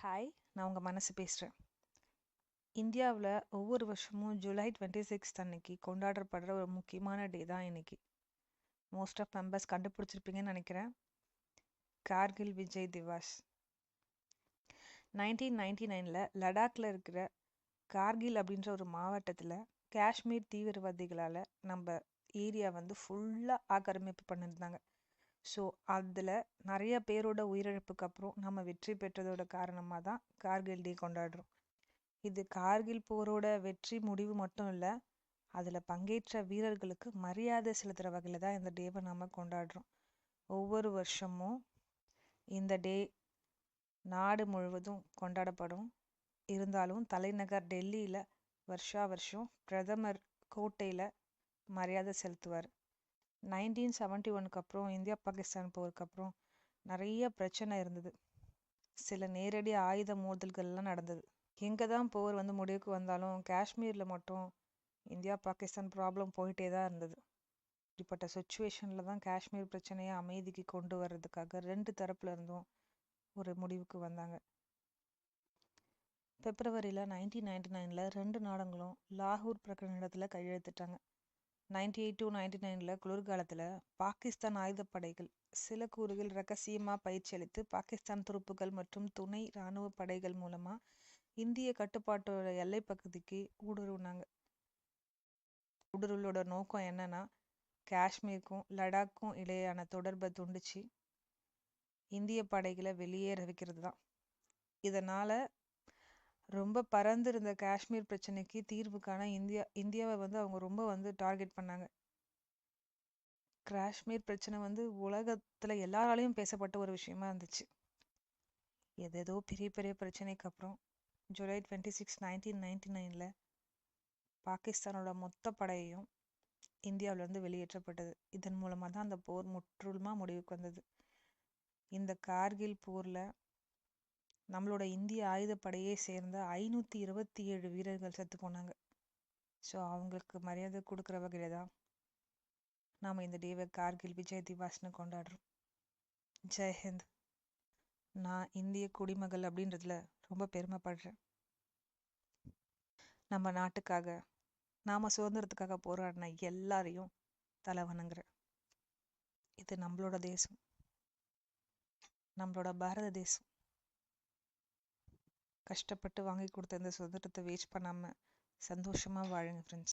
Hi, நான் உங்கள் மனசு பேசுகிறேன். இந்தியாவில் ஒவ்வொரு வருஷமும் ஜூலை 26 அன்னைக்கு கொண்டாடப்படுற ஒரு முக்கியமான டே தான் இன்னைக்கு. மோஸ்ட் ஆஃப் மெம்பர்ஸ் கண்டுபிடிச்சிருப்பீங்கன்னு நினைக்கிறேன். கார்கில் விஜய் திவாஸ். 1999 லடாக்ல இருக்கிற கார்கில் அப்படின்ற ஒரு மாவட்டத்தில் காஷ்மீர் தீவிரவாதிகளால் நம்ம ஏரியா ஃபுல்லாக ஆக்கிரமிப்பு பண்ணியிருந்தாங்க. ஸோ அதில் நிறைய பேரோட உயிரிழப்புக்கு அப்புறம் நம்ம வெற்றி பெற்றதோட காரணமாக தான் கார்கில் டே கொண்டாடுறோம். இது கார்கில் போரோட வெற்றி முடிவு மட்டும் இல்லை, அதில் பங்கேற்ற வீரர்களுக்கு மரியாதை செலுத்துகிற வகையில் தான் இந்த டேவை நம்ம கொண்டாடுறோம். ஒவ்வொரு வருஷமும் இந்த டே நாடு முழுவதும் கொண்டாடப்படும். இருந்தாலும் தலைநகர் டெல்லியில் வருஷம் பிரதமர் கோட்டையில் மரியாதை செலுத்துவார். 1971 அப்புறம் இந்தியா பாகிஸ்தான் போருக்கு அப்புறம் நிறைய பிரச்சனை இருந்தது. சில நேரடி ஆயுத மோதல்கள்லாம் நடந்தது. எங்கே தான் போர் முடிவுக்கு வந்தாலும் காஷ்மீரில் மட்டும் இந்தியா பாகிஸ்தான் ப்ராப்ளம் போயிட்டே தான் இருந்தது. இப்படிப்பட்ட சுச்சுவேஷனில் தான் காஷ்மீர் பிரச்சனையை அமைதிக்கு கொண்டு வர்றதுக்காக ரெண்டு தரப்புல இருந்தும் ஒரு முடிவுக்கு வந்தாங்க. பிப்ரவரியில் 1999 ரெண்டு நாடுகளும் லாகூர் பிரகடனத்தில் கையெழுத்திட்டாங்க. 98 to 99 குளிர்காலத்தில் பாகிஸ்தான் ஆயுதப்படைகள் சில கூறுகள் ரகசியமாக பயிற்சி அளித்து பாகிஸ்தான் துருப்புகள் மற்றும் துணை இராணுவ படைகள் மூலமாக இந்திய கட்டுப்பாட்டோட எல்லை பகுதிக்கு ஊடுருவினாங்க. ஊடுருவலோட நோக்கம் என்னன்னா, காஷ்மீருக்கும் லடாக்கும் இடையேயான தொடர்பை துண்டிச்சு இந்திய படைகளை வெளியேற வைக்கிறது தான். இதனால் ரொம்ப பறந்திருந்த காஷ்மீர் பிரச்சனைக்கு தீர்வு காண இந்தியாவை அவங்க ரொம்ப டார்கெட் பண்ணாங்க. காஷ்மீர் பிரச்சனை உலகத்தில் எல்லாராலையும் பேசப்பட்ட ஒரு விஷயமா இருந்துச்சு. ஏதேதோ பெரிய பெரிய பிரச்சனைக்கு அப்புறம் ஜூலை 26, 1999 பாகிஸ்தானோட மொத்த படையையும் இந்தியாவிலேருந்து வெளியேற்றப்பட்டது. இதன் மூலமாக தான் அந்த போர் முற்றிலுமாக முடிவுக்கு வந்தது. இந்த கார்கில் போரில் நம்மளோட இந்திய ஆயுதப்படையை சேர்ந்த 527 வீரர்கள் செத்து போனாங்க. ஸோ அவங்களுக்கு மரியாதை கொடுக்குற வகையில் தான் நாம் இந்த டேவை கார்கில் விஜய் திவாஸ்னு கொண்டாடுறோம். ஜெய்ஹிந்த். நான் இந்திய குடிமகள் அப்படின்றதுல ரொம்ப பெருமைப்படுறேன். நம்ம நாட்டுக்காக, நாம் சுதந்திரத்துக்காக போராடின எல்லாரையும் தலை வணங்குறேன். இது நம்மளோட தேசம், நம்மளோட பாரத தேசம். கஷ்டப்பட்டு வாங்கி கொடுத்த இந்த சுதந்திரத்தை வேஸ்ட் பண்ணாமல் சந்தோஷமாக வாழுங்க ஃப்ரெண்ட்ஸ்.